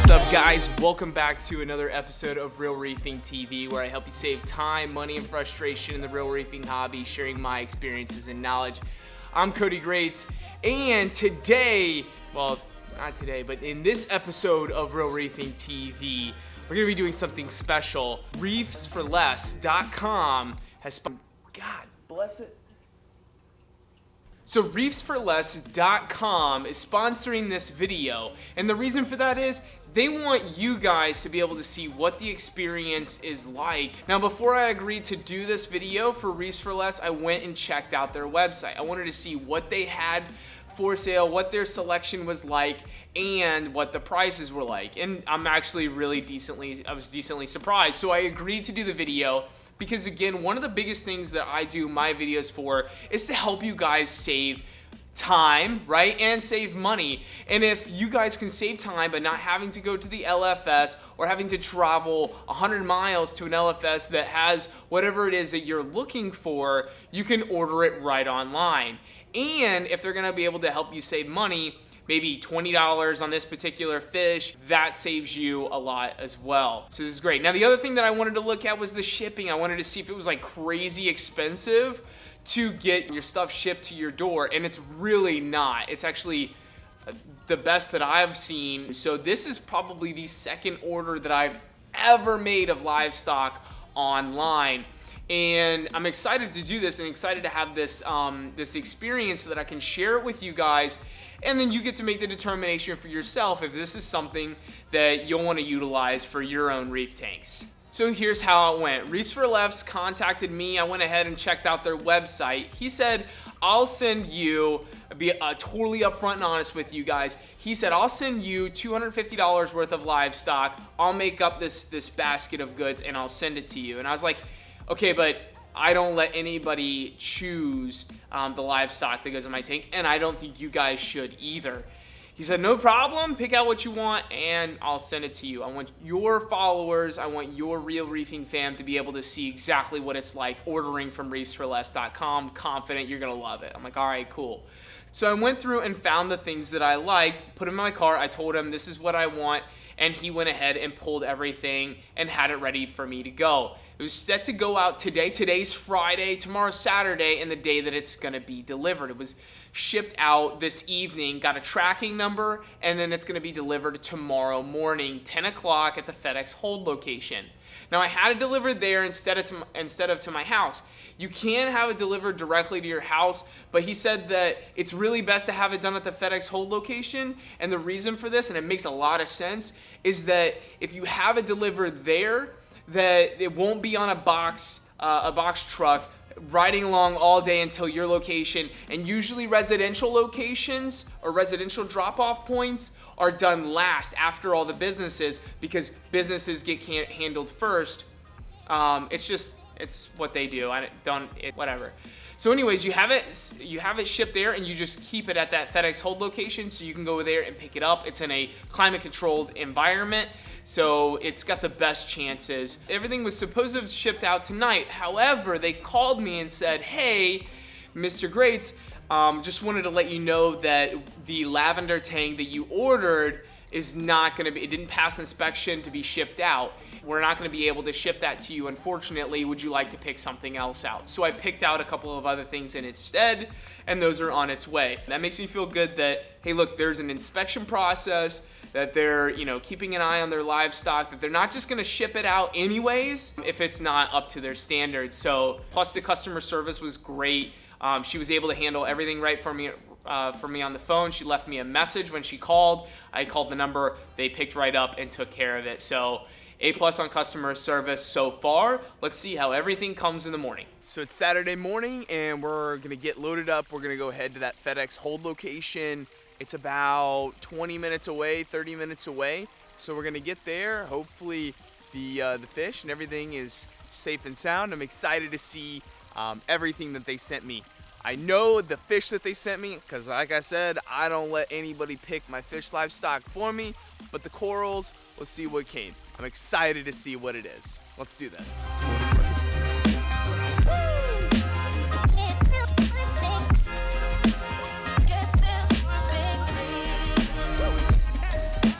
What's up, guys? Welcome back to another episode of Real Reefing TV, where I help you save time, money, and frustration in the real reefing hobby, sharing my experiences and knowledge. I'm Cody Grates, and today, well, not today, but in this episode of Real Reefing TV, we're going to be doing something special. Reefs4less.com has... God bless it. So Reefs4less.com is sponsoring this video, and the reason for that is they want you guys to be able to see what the experience is like. Now, before I agreed to do this video for Reefs4less, I went and checked out their website. I wanted to see what they had for sale, what their selection was like, and what the prices were like. And I'm actually I was decently surprised. So I agreed to do the video because, again, one of the biggest things that I do my videos for is to help you guys save time, right? And save money. And if you guys can save time by not having to go to the LFS or having to travel 100 miles to an LFS that has whatever it is that you're looking for, you can order it right online. And if they're gonna be able to help you save money, maybe $20 on this particular fish, that saves you a lot as well. So this is great. Now, the other thing that I wanted to look at was the shipping. I wanted to see if it was like crazy expensive to get your stuff shipped to your door, and it's really not. It's actually the best that I've seen. So this is probably the second order that I've ever made of livestock online. And I'm excited to do this and excited to have this this experience so that I can share it with you guys, and then you get to make the determination for yourself if this is something that you'll want to utilize for your own reef tanks. So here's how it went. Reefs4less contacted me. I went ahead and checked out their website. He said, I'll send you, be totally upfront and honest with you guys. He said, I'll send you $250 worth of livestock. I'll make up this basket of goods and I'll send it to you. And I was like, okay, but I don't let anybody choose the livestock that goes in my tank, and I don't think you guys should either. He said, no problem, pick out what you want and I'll send it to you. I want your followers, I want your Real Reefing fam to be able to see exactly what it's like ordering from Reefs4less.com. Confident you're gonna love it. I'm like, all right, cool. So I went through and found the things that I liked, put them in my cart. I told him this is what I want, and he went ahead and pulled everything and had it ready for me to go. It was set to go out today. Today's Friday, tomorrow's Saturday, and the day that it's gonna be delivered. It was shipped out this evening, got a tracking number, and then it's gonna be delivered tomorrow morning, 10 o'clock at the FedEx hold location. Now, I had it delivered there instead of to my house. You can have it delivered directly to your house, but he said that it's really best to have it done at the FedEx hold location. And the reason for this, and it makes a lot of sense, is that if you have it delivered there, that it won't be on a box truck riding along all day until your location. And usually residential locations or residential drop-off points are done last after all the businesses, because businesses get handled first. It's what they do. Whatever. So anyways, you have it shipped there, and you just keep it at that FedEx hold location so you can go there and pick it up. It's in a climate controlled environment, so it's got the best chances. Everything was supposed to have shipped out tonight. However, they called me and said, hey, Mr. Grates, just wanted to let you know that the lavender tank that you ordered is not going to be, it didn't pass inspection to be shipped out. We're not going to be able to ship that to you, unfortunately. Would you like to pick something else out? So I picked out a couple of other things in its stead, and those are on its way. That makes me feel good that, hey, look, there's an inspection process, that they're, keeping an eye on their livestock, that they're not just going to ship it out anyways if it's not up to their standards. So, plus the customer service was great. She was able to handle everything right for me on the phone. She left me a message when she called. I called the number. They picked right up and took care of it. So A+ on customer service so far. Let's see how everything comes in the morning. So it's Saturday morning, and we're gonna get loaded up. We're gonna go head to that FedEx hold location. It's about 20 minutes away, 30 minutes away. So we're gonna get there. Hopefully the fish and everything is safe and sound. I'm excited to see everything that they sent me. I know the fish that they sent me, because like I said, I don't let anybody pick my fish livestock for me, but the corals, let's see what came. I'm excited to see what it is. Let's do this.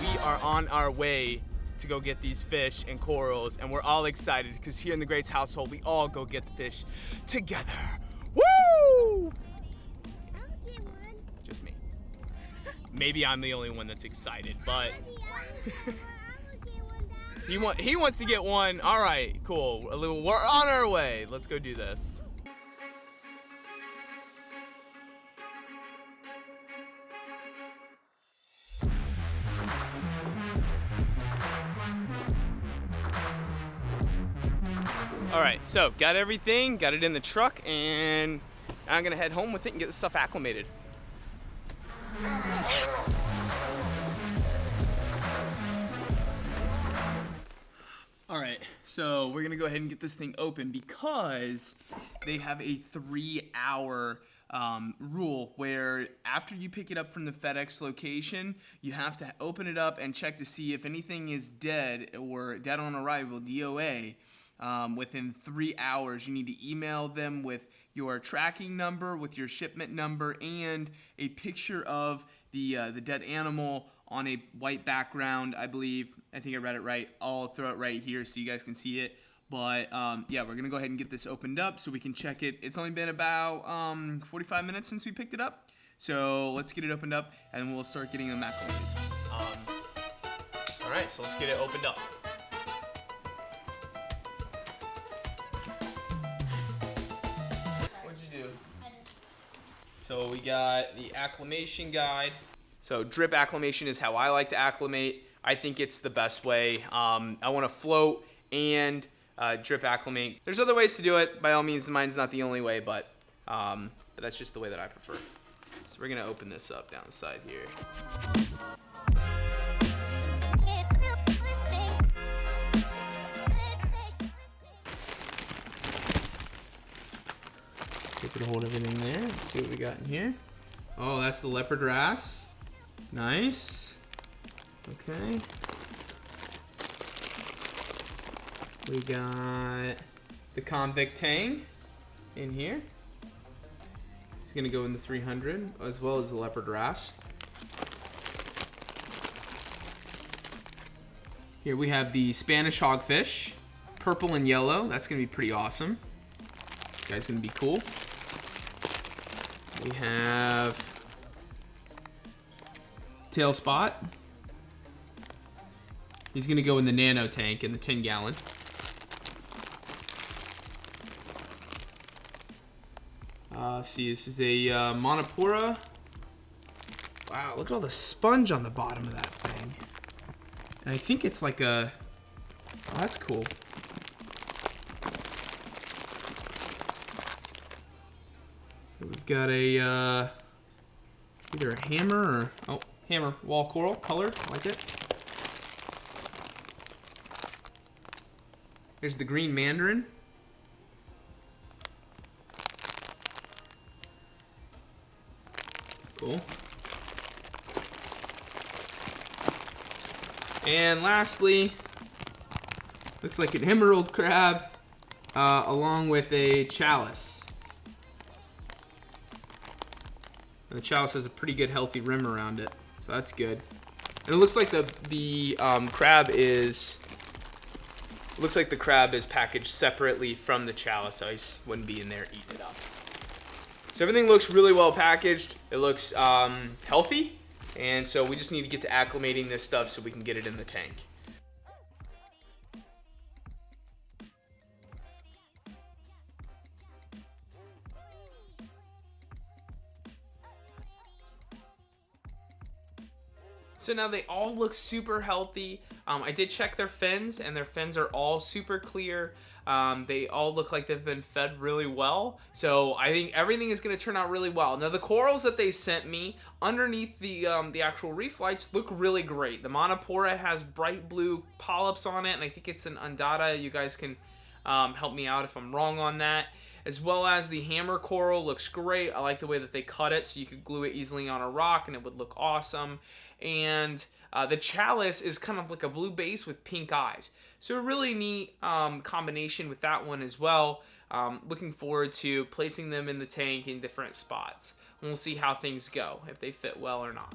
We are on our way to go get these fish and corals, and we're all excited because here in the Grace household, we all go get the fish together. Woo! I'll get one. Just me. Maybe I'm the only one that's excited, but he wants to get one. All right, cool. We're on our way. Let's go do this. All right, so got everything, got it in the truck, and I'm gonna head home with it and get the stuff acclimated. All right, so we're gonna go ahead and get this thing open because they have a 3-hour rule where after you pick it up from the FedEx location, you have to open it up and check to see if anything is dead or dead on arrival, DOA. Within 3 hours, you need to email them with your tracking number, with your shipment number, and a picture of the dead animal on a white background, I believe. I think I read it right. I'll throw it right here so you guys can see it. But yeah, we're gonna go ahead and get this opened up so we can check it. It's only been about 45 minutes since we picked it up. So let's get it opened up and we'll start getting them acclimated. All right, so let's get it opened up. So we got the acclimation guide. So drip acclimation is how I like to acclimate. I think it's the best way. I want to float and drip acclimate. There's other ways to do it. By all means, mine's not the only way, but that's just the way that I prefer. So we're gonna open this up down the side here. Take it to hold everything there. Let's see what we got in here. Oh, that's the leopard wrasse. Nice. Okay. We got the convict tang in here. It's gonna go in the 300 as well as the leopard wrasse. Here we have the Spanish hogfish, purple and yellow. That's gonna be pretty awesome. This guy's gonna be cool. We have tail spot. He's gonna go in the nano tank in the 10-gallon. See, this is a Monopora. Wow, look at all the sponge on the bottom of that thing. And I think it's like a. Oh, that's cool. We've got a either a hammer or hammer wall coral color. I like it. There's the green mandarin. Cool. And lastly, looks like an emerald crab along with a chalice. And the chalice has a pretty good healthy rim around it, so that's good. And it looks like the crab is packaged separately from the chalice, so I wouldn't be in there eating it up. So everything looks really well packaged. It looks healthy, and so we just need to get to acclimating this stuff so we can get it in the tank. So now they all look super healthy. I did check their fins, and their fins are all super clear. They all look like they've been fed really well. So I think everything is going to turn out really well. Now the corals that they sent me underneath the actual reef lights look really great. The Monopora has bright blue polyps on it, and I think it's an undata. You guys can help me out if I'm wrong on that. As well as the hammer coral looks great. I like the way that they cut it so you could glue it easily on a rock and it would look awesome. And the chalice is kind of like a blue base with pink eyes. So a really neat combination with that one as well. Looking forward to placing them in the tank in different spots. And we'll see how things go, if they fit well or not.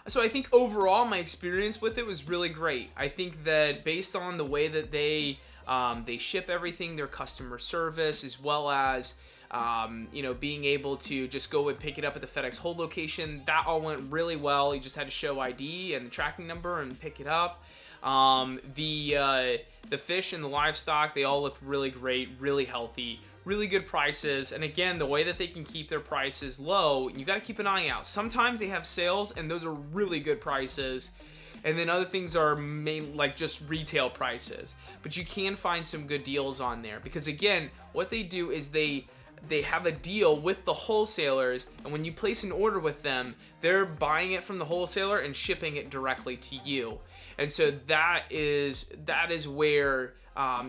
So I think overall my experience with it was really great. I think that based on the way that they ship everything, their customer service, as well as being able to just go and pick it up at the FedEx Hold location, that all went really well. You just had to show ID and tracking number and pick it up. The fish and the livestock, they all look really great, really healthy, really good prices. And again, the way that they can keep their prices low, you got to keep an eye out. Sometimes they have sales and those are really good prices. And then other things are like just retail prices. But you can find some good deals on there, because again, what they do is they have a deal with the wholesalers, and when you place an order with them, they're buying it from the wholesaler and shipping it directly to you. And so that is where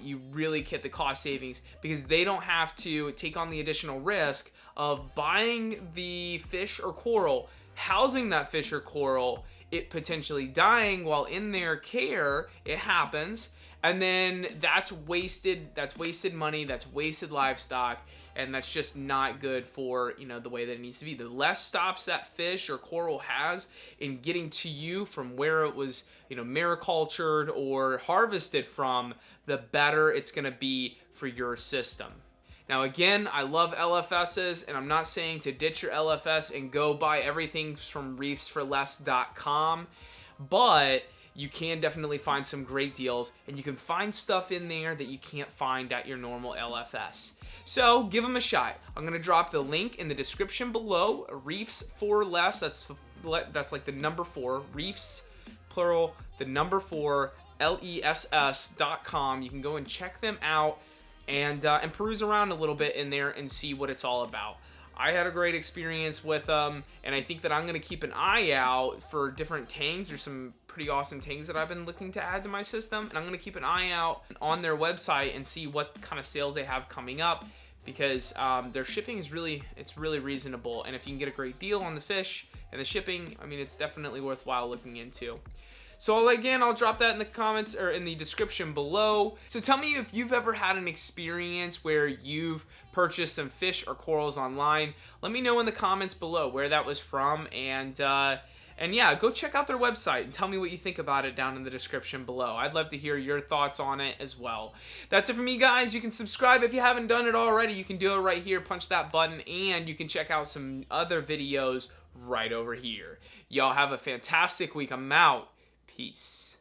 you really get the cost savings, because they don't have to take on the additional risk of buying the fish or coral, housing that fish or coral, it potentially dying while in their care. It happens, and then that's wasted money, that's wasted livestock, and that's just not good for the way that it needs to be. The less stops that fish or coral has in getting to you from where it was maricultured or harvested from, the better it's going to be for your system. Now again, I love LFSs, and I'm not saying to ditch your LFS and go buy everything from Reefs4less.com, but you can definitely find some great deals, and you can find stuff in there that you can't find at your normal LFS. So give them a shot. I'm going to drop the link in the description below. Reefs4less, that's like the number 4, Reefs, plural, the number 4, LESS.com. You can go and check them out and peruse around a little bit in there and see what it's all about. I had a great experience with them, and I think that I'm going to keep an eye out for different tangs. There's some pretty awesome tangs that I've been looking to add to my system, and I'm going to keep an eye out on their website and see what kind of sales they have coming up, because their shipping is really reasonable, and if you can get a great deal on the fish and the shipping, I mean, it's definitely worthwhile looking into. So I'll drop that in the comments or in the description below. So tell me if you've ever had an experience where you've purchased some fish or corals online. Let me know in the comments below where that was from, and yeah, go check out their website and tell me what you think about it down in the description below. I'd love to hear your thoughts on it as well. That's it for me, guys. You can subscribe if you haven't done it already. You can do it right here. Punch that button, and you can check out some other videos right over here. Y'all have a fantastic week. I'm out. Peace.